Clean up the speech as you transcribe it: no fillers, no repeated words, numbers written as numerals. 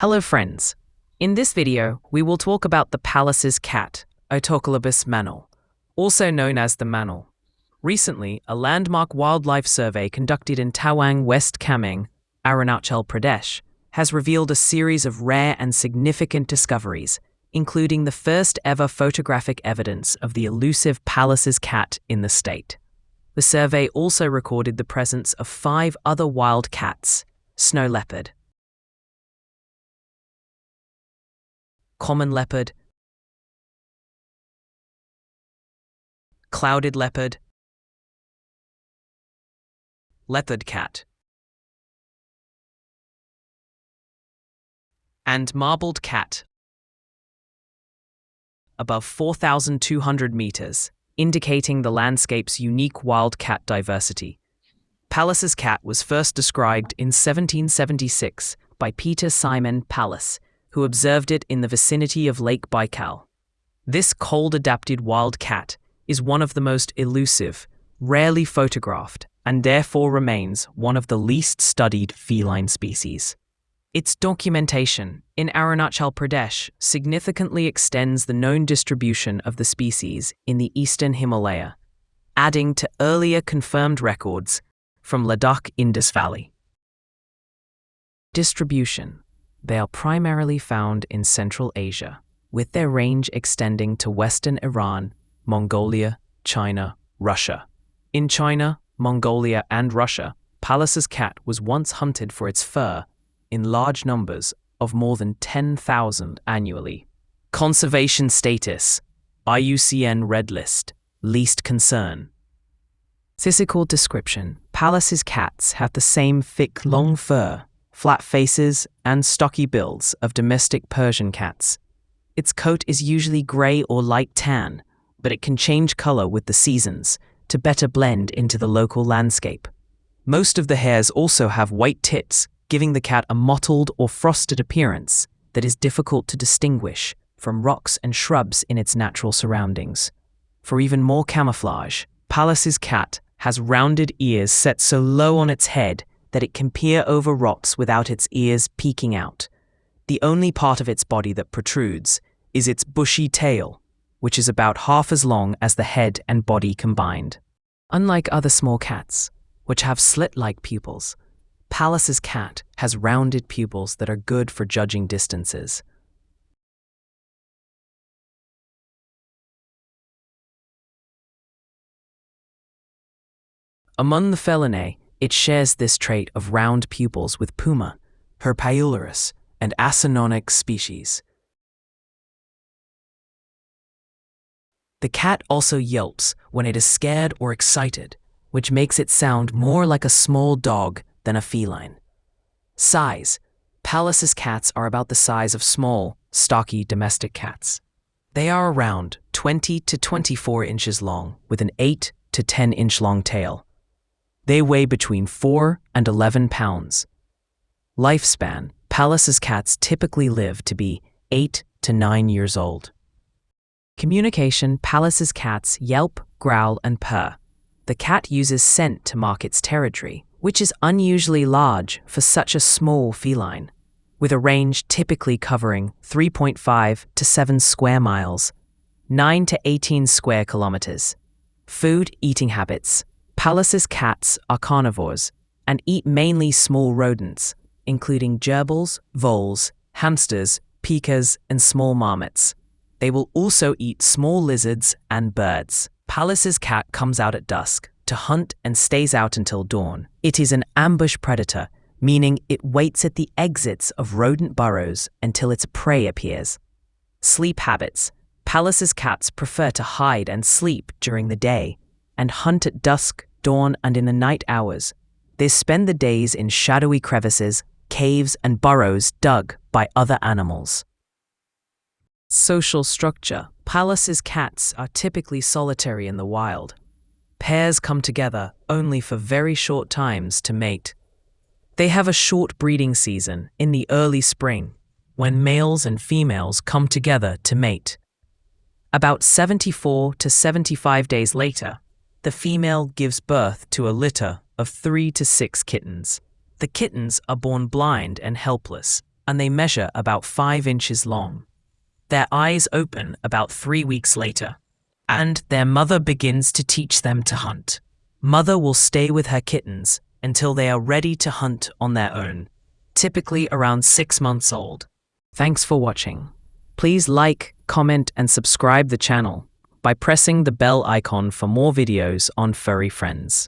Hello friends. In this video, we will talk about the Pallas cat, Otocolobus Manul, also known as the Manul. Recently, a landmark wildlife survey conducted in Tawang, West Kameng, Arunachal Pradesh, has revealed a series of rare and significant discoveries, including the first ever photographic evidence of the elusive Pallas cat in the state. The survey also recorded the presence of 5 other wild cats: snow leopard, common leopard, clouded leopard, leopard cat, and marbled cat above 4,200 meters, indicating the landscape's unique wild cat diversity. Pallas cat was first described in 1776 by Peter Simon Pallas, who observed it in the vicinity of Lake Baikal. This cold-adapted wild cat is one of the most elusive, rarely photographed, and therefore remains one of the least studied feline species. Its documentation in Arunachal Pradesh significantly extends the known distribution of the species in the eastern Himalaya, adding to earlier confirmed records from Ladakh Indus Valley. Distribution. They are primarily found in Central Asia, with their range extending to western Iran, Mongolia, China, Russia. In China, Mongolia, and Russia, Pallas cat was once hunted for its fur in large numbers of more than 10,000 annually. Conservation status: IUCN Red List, least concern. Physical description: Pallas cats have the same thick, long fur, flat faces, and stocky builds of domestic Persian cats. Its coat is usually gray or light tan, but it can change color with the seasons to better blend into the local landscape. Most of the hairs also have white tips, giving the cat a mottled or frosted appearance that is difficult to distinguish from rocks and shrubs in its natural surroundings. For even more camouflage, Pallas cat has rounded ears set so low on its head that it can peer over rocks without its ears peeking out. The only part of its body that protrudes is its bushy tail, which is about half as long as the head and body combined. Unlike other small cats, which have slit-like pupils, Pallas cat has rounded pupils that are good for judging distances. Among the feline, it shares this trait of round pupils with puma, Herpaiolaris, and Acinonyx species. The cat also yelps when it is scared or excited, which makes it sound more like a small dog than a feline. Size: Pallas cats are about the size of small, stocky domestic cats. They are around 20 to 24 inches long, with an 8 to 10 inch long tail. They weigh between 4 and 11 pounds. Lifespan: Pallas cats typically live to be 8 to 9 years old. Communication: Pallas cats yelp, growl, and purr. The cat uses scent to mark its territory, which is unusually large for such a small feline, with a range typically covering 3.5 to 7 square miles, 9 to 18 square kilometers. Food eating habits: Pallas cats are carnivores and eat mainly small rodents, including gerbils, voles, hamsters, pikas, and small marmots. They will also eat small lizards and birds. Pallas cat comes out at dusk to hunt and stays out until dawn. It is an ambush predator, meaning it waits at the exits of rodent burrows until its prey appears. Sleep habits: Pallas cats prefer to hide and sleep during the day and hunt at dusk, dawn, and in the night hours. They spend the days in shadowy crevices, caves, and burrows dug by other animals. Social structure: Pallas cats are typically solitary in the wild. Pairs come together only for very short times to mate. They have a short breeding season in the early spring, when males and females come together to mate. About 74 to 75 days later, the female gives birth to a litter of 3 to 6 kittens. The kittens are born blind and helpless and they measure about 5 inches long. Their eyes open about 3 weeks later, and their mother begins to teach them to hunt. Mother will stay with her kittens until they are ready to hunt on their own, typically around 6 months old. Thanks for watching. Please like, comment, and subscribe the channel by pressing the bell icon for more videos on furry friends.